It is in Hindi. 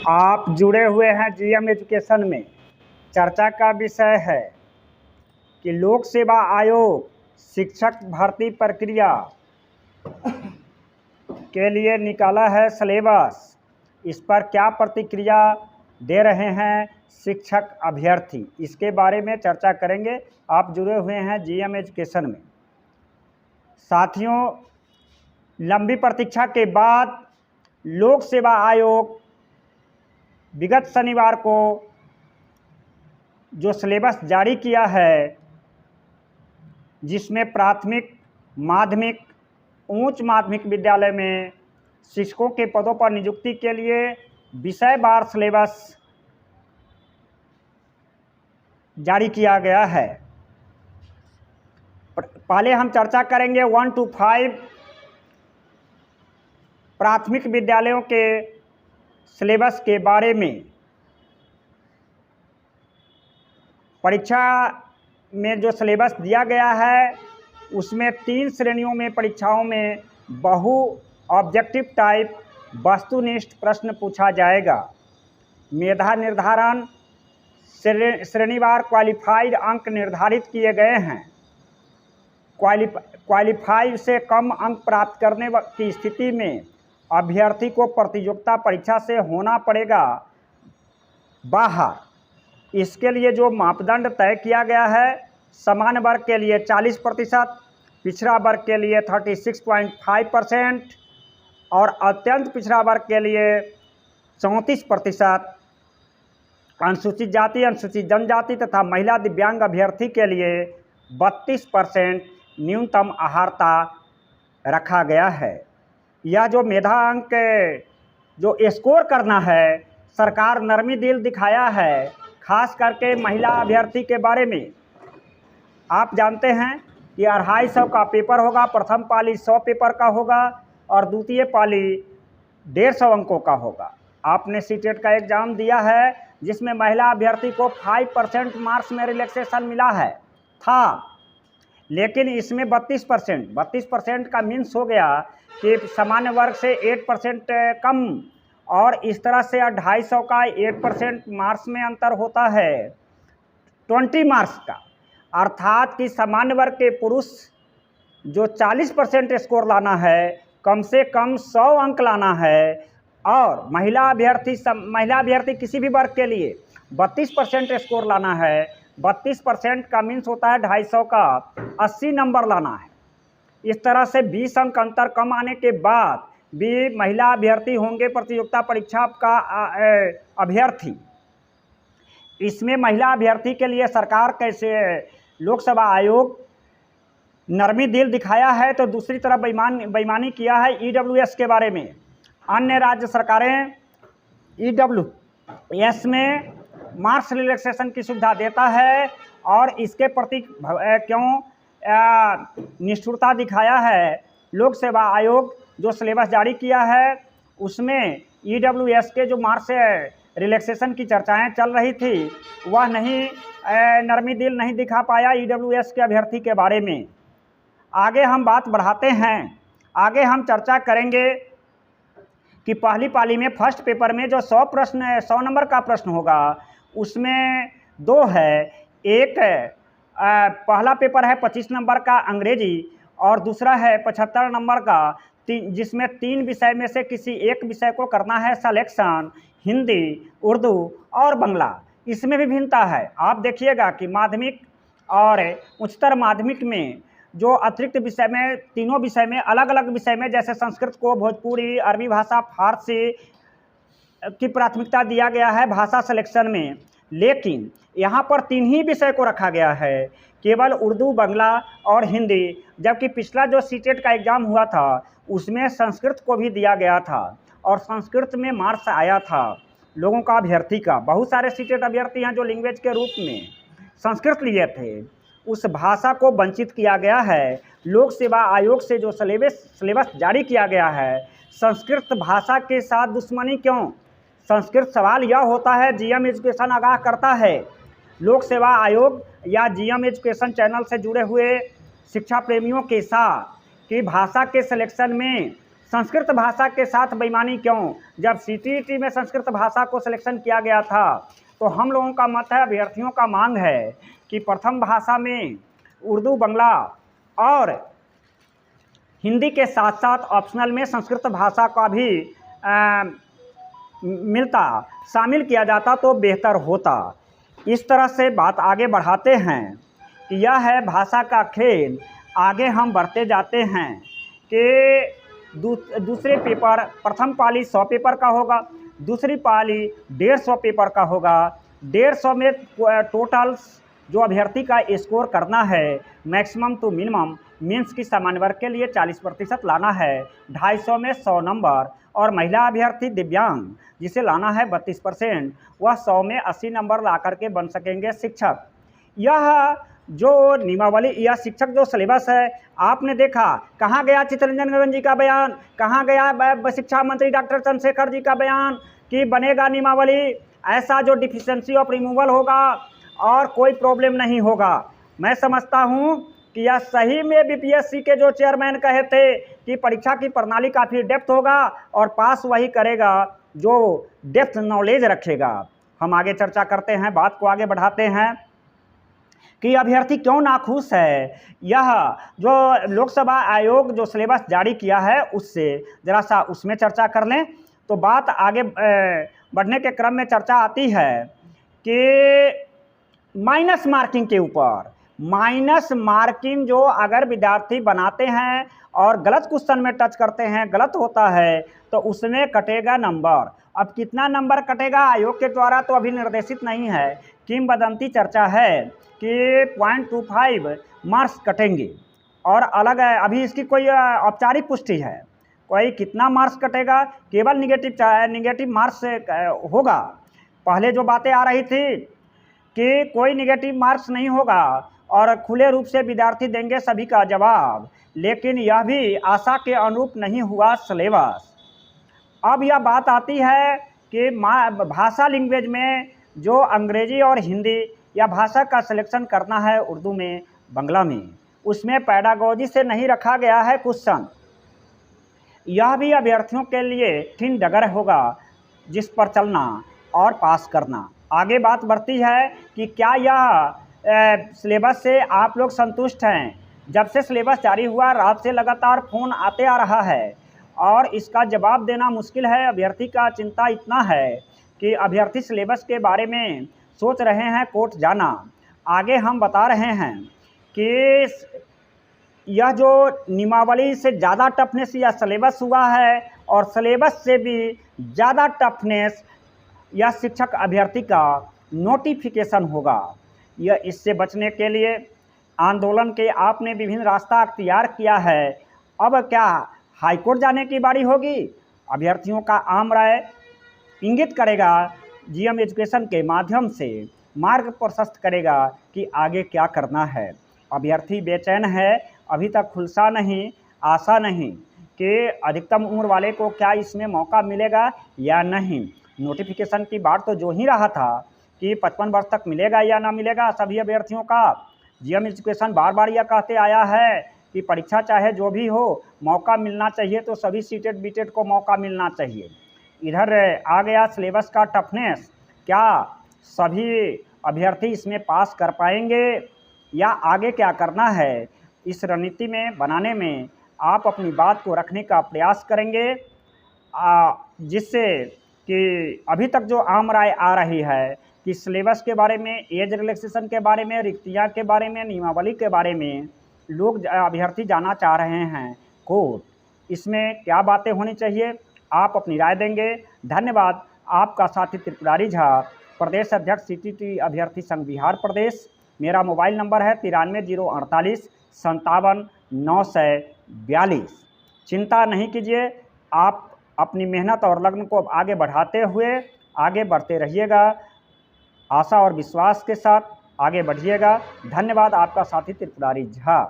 आप जुड़े हुए हैं जीएम एजुकेशन में। चर्चा का विषय है कि लोक सेवा आयोग शिक्षक भर्ती प्रक्रिया के लिए निकाला है सिलेबस। इस पर क्या प्रतिक्रिया दे रहे हैं शिक्षक अभ्यर्थी, इसके बारे में चर्चा करेंगे। आप जुड़े हुए हैं जीएम एजुकेशन में। साथियों, लंबी प्रतीक्षा के बाद लोक सेवा आयोग विगत शनिवार को जो सिलेबस जारी किया है, जिसमें प्राथमिक, माध्यमिक, उच्च माध्यमिक विद्यालय में शिक्षकों के पदों पर नियुक्ति के लिए विषयवार सिलेबस जारी किया गया है। पहले हम चर्चा करेंगे 1 to 5 प्राथमिक विद्यालयों के सिलेबस के बारे में। परीक्षा में जो सिलेबस दिया गया है उसमें 3 श्रेणियों में परीक्षाओं में बहु ऑब्जेक्टिव टाइप वस्तुनिष्ठ प्रश्न पूछा जाएगा। मेधा निर्धारण श्रेणीवार क्वालिफाइड अंक निर्धारित किए गए हैं। क्वालिफाइड से कम अंक प्राप्त करने की स्थिति में अभ्यर्थी को प्रतियोगिता परीक्षा से होना पड़ेगा बाहर। इसके लिए जो मापदंड तय किया गया है, सामान्य वर्ग के लिए 40%, पिछड़ा वर्ग के लिए 36.5% और अत्यंत पिछड़ा वर्ग के लिए 34%, अनुसूचित जाति, अनुसूचित जनजाति तथा महिला दिव्यांग अभ्यर्थी के लिए 32% न्यूनतम अर्हता रखा गया है। यह जो मेधा अंक जो स्कोर करना है, सरकार नरमी दिल दिखाया है, खास करके महिला अभ्यर्थी के बारे में। आप जानते हैं कि 250 का पेपर होगा, प्रथम पाली 100 पेपर का होगा और द्वितीय पाली 150 अंकों का होगा। आपने सीटेट का एग्ज़ाम दिया है जिसमें महिला अभ्यर्थी को 5% मार्क्स में रिलैक्सेशन मिला था, लेकिन इसमें 32% का मीन्स हो गया कि सामान्य वर्ग से 8% कम, और इस तरह से 250 का 8% मार्क्स में अंतर होता है 20 मार्क्स का। अर्थात कि सामान्य वर्ग के पुरुष जो 40% स्कोर लाना है, कम से कम 100 अंक लाना है, और महिला अभ्यर्थी किसी भी वर्ग के लिए 32% स्कोर लाना है। 32% का मीन्स होता है 250 का 80 नंबर लाना है। इस तरह से 20 अंक अंतर कम आने के बाद भी महिला अभ्यर्थी होंगे प्रतियोगिता परीक्षा का अभ्यर्थी। इसमें महिला अभ्यर्थी के लिए सरकार कैसे लोक सेवा आयोग नरमी दिल दिखाया है, तो दूसरी तरफ बेईमानी किया है ईडब्ल्यूएस के बारे में। अन्य राज्य सरकारें ईडब्ल्यूएस में मार्क्स रिलैक्सेशन की सुविधा देता है, और इसके प्रति क्यों निष्ठुरता दिखाया है। लोक सेवा आयोग जो सिलेबस जारी किया है उसमें ईडब्ल्यूएस के जो मार्क्स रिलैक्सेशन की चर्चाएं चल रही थी, वह नरमी दिल नहीं दिखा पाया ईडब्ल्यूएस के अभ्यर्थी के बारे में। आगे हम बात बढ़ाते हैं। आगे हम चर्चा करेंगे कि पहली पाली में फर्स्ट पेपर में जो 100 नंबर का प्रश्न होगा उसमें 2 है। एक पहला पेपर है 25 नंबर का अंग्रेजी, और दूसरा है 75 नंबर का, जिसमें 3 विषय में से किसी एक विषय को करना है सिलेक्शन, हिंदी, उर्दू और बांग्ला। इसमें भी भिन्नता है। आप देखिएगा कि माध्यमिक और उच्चतर माध्यमिक में जो अतिरिक्त विषय में, तीनों विषय में अलग अलग विषय में, जैसे संस्कृत को भोजपुरी, अरबी भाषा, फारसी की प्राथमिकता दिया गया है भाषा सिलेक्शन में, लेकिन यहाँ पर 3 ही विषय को रखा गया है, केवल उर्दू, बांग्ला और हिंदी। जबकि पिछला जो सीटेट का एग्ज़ाम हुआ था उसमें संस्कृत को भी दिया गया था, और संस्कृत में मार्क्स आया था लोगों का, अभ्यर्थी का। बहुत सारे सीटेट अभ्यर्थी हैं जो लैंग्वेज के रूप में संस्कृत लिए थे, उस भाषा को वंचित किया गया है। लोक सेवा आयोग से जो सिलेबस जारी किया गया है, संस्कृत भाषा के साथ दुश्मनी क्यों? संस्कृत सवाल यह होता है, जीएम एजुकेशन आगाह करता है लोक सेवा आयोग या जीएम एजुकेशन चैनल से जुड़े हुए शिक्षा प्रेमियों के साथ कि भाषा के सिलेक्शन में संस्कृत भाषा के साथ बेईमानी क्यों? जब सीटीईटी में संस्कृत भाषा को सिलेक्शन किया गया था तो हम लोगों का मत है, अभ्यर्थियों का मांग है कि प्रथम भाषा में उर्दू, बंगला और हिंदी के साथ साथ ऑप्शनल में संस्कृत भाषा का भी शामिल किया जाता तो बेहतर होता। इस तरह से बात आगे बढ़ाते हैं कि यह है भाषा का खेल। आगे हम बढ़ते जाते हैं कि दूसरे पेपर, प्रथम पाली 100 पेपर का होगा, दूसरी पाली 150 पेपर का होगा। 150 में टोटल जो अभ्यर्थी का स्कोर करना है मैक्सिमम टू मिनिमम, मीन्स की सामान्य वर्ग के लिए 40% लाना है। 250 में 100 नंबर, और महिला अभ्यर्थी दिव्यांग जिसे लाना है 32%, वह 100 में 80 नंबर ला करके बन सकेंगे शिक्षक। यह जो नियमावली या शिक्षक जो सिलेबस है, आपने देखा कहाँ गया चित्तरंजन गगन जी का बयान, कहाँ गया शिक्षा मंत्री डॉक्टर चंद्रशेखर जी का बयान कि बनेगा नियमावली, ऐसा जो डिफिशिएंसी ऑफ रिमूवल होगा और कोई प्रॉब्लम नहीं होगा। मैं समझता हूँ कि यह सही में बीपीएससी के जो चेयरमैन कहे थे कि परीक्षा की प्रणाली काफ़ी डेप्थ होगा और पास वही करेगा जो डेप्थ नॉलेज रखेगा। हम आगे चर्चा करते हैं, बात को आगे बढ़ाते हैं कि अभ्यर्थी क्यों नाखुश है। यह जो लोकसभा आयोग जो सिलेबस जारी किया है उससे ज़रा सा उसमें चर्चा कर लें तो बात आगे बढ़ने के क्रम में चर्चा आती है कि माइनस मार्किंग के ऊपर। माइनस मार्किंग जो अगर विद्यार्थी बनाते हैं और गलत क्वेश्चन में टच करते हैं, गलत होता है तो उसमें कटेगा नंबर। अब कितना नंबर कटेगा आयोग के द्वारा तो अभी निर्देशित नहीं है, किंवदंती चर्चा है कि 0.25 मार्क्स कटेंगे और अलग है, अभी इसकी कोई औपचारिक पुष्टि है। कोई कितना मार्क्स कटेगा, केवल निगेटिव मार्क्स से होगा। पहले जो बातें आ रही थी कि कोई निगेटिव मार्क्स नहीं होगा और खुले रूप से विद्यार्थी देंगे सभी का जवाब, लेकिन यह भी आशा के अनुरूप नहीं हुआ सिलेबस। अब यह बात आती है कि भाषा लैंग्वेज में जो अंग्रेजी और हिंदी या भाषा का सिलेक्शन करना है उर्दू में, बंगला में, उसमें पैडागोजी से नहीं रखा गया है क्वेश्चन। यह भी अभ्यर्थियों के लिए कठिन डगर होगा जिस पर चलना और पास करना। आगे बात बढ़ती है कि क्या यह सिलेबस से आप लोग संतुष्ट हैं। जब से सिलेबस जारी हुआ रात से लगातार फ़ोन आते आ रहा है और इसका जवाब देना मुश्किल है। अभ्यर्थी का चिंता इतना है कि अभ्यर्थी सिलेबस के बारे में सोच रहे हैं कोर्ट जाना। आगे हम बता रहे हैं कि यह जो नियमावली से ज़्यादा टफनेस या सिलेबस हुआ है और सिलेबस से भी ज़्यादा टफनेस यह शिक्षक अभ्यर्थी का नोटिफिकेशन होगा। यह इससे बचने के लिए आंदोलन के आपने विभिन्न रास्ता अख्तियार किया है। अब क्या हाईकोर्ट जाने की बारी होगी? अभ्यर्थियों का आम राय इंगित करेगा, जीएम एजुकेशन के माध्यम से मार्ग प्रशस्त करेगा कि आगे क्या करना है। अभ्यर्थी बेचैन है, अभी तक खुलसा नहीं, आशा नहीं कि अधिकतम उम्र वाले को क्या इसमें मौका मिलेगा या नहीं। नोटिफिकेशन की बात तो जो ही रहा था कि 55 वर्ष तक मिलेगा या ना मिलेगा सभी अभ्यर्थियों का। जीएम एजुकेशन बार बार यह कहते आया है कि परीक्षा चाहे जो भी हो मौका मिलना चाहिए, तो सभी सीटेट बीटेट को मौका मिलना चाहिए। इधर आ गया सिलेबस का टफनेस, क्या सभी अभ्यर्थी इसमें पास कर पाएंगे या आगे क्या करना है, इस रणनीति में बनाने में आप अपनी बात को रखने का प्रयास करेंगे, जिससे कि अभी तक जो आम राय आ रही है कि सिलेबस के बारे में, एज रिलैक्सेशन के बारे में, रिक्तियाँ के बारे में, नियमावली के बारे में लोग अभ्यर्थी जाना चाह रहे हैं कोर्ट। इसमें क्या बातें होनी चाहिए, आप अपनी राय देंगे। धन्यवाद। आपका साथी त्रिपुरारी झा, प्रदेश अध्यक्ष सीटीटी अभ्यर्थी संघ बिहार प्रदेश। मेरा मोबाइल नंबर है 93 048 57 942। चिंता नहीं कीजिए, आप अपनी मेहनत और लगन को आगे बढ़ाते हुए आगे बढ़ते रहिएगा। आशा और विश्वास के साथ आगे बढ़िएगा। धन्यवाद। आपका साथी त्रिपुरारी झा।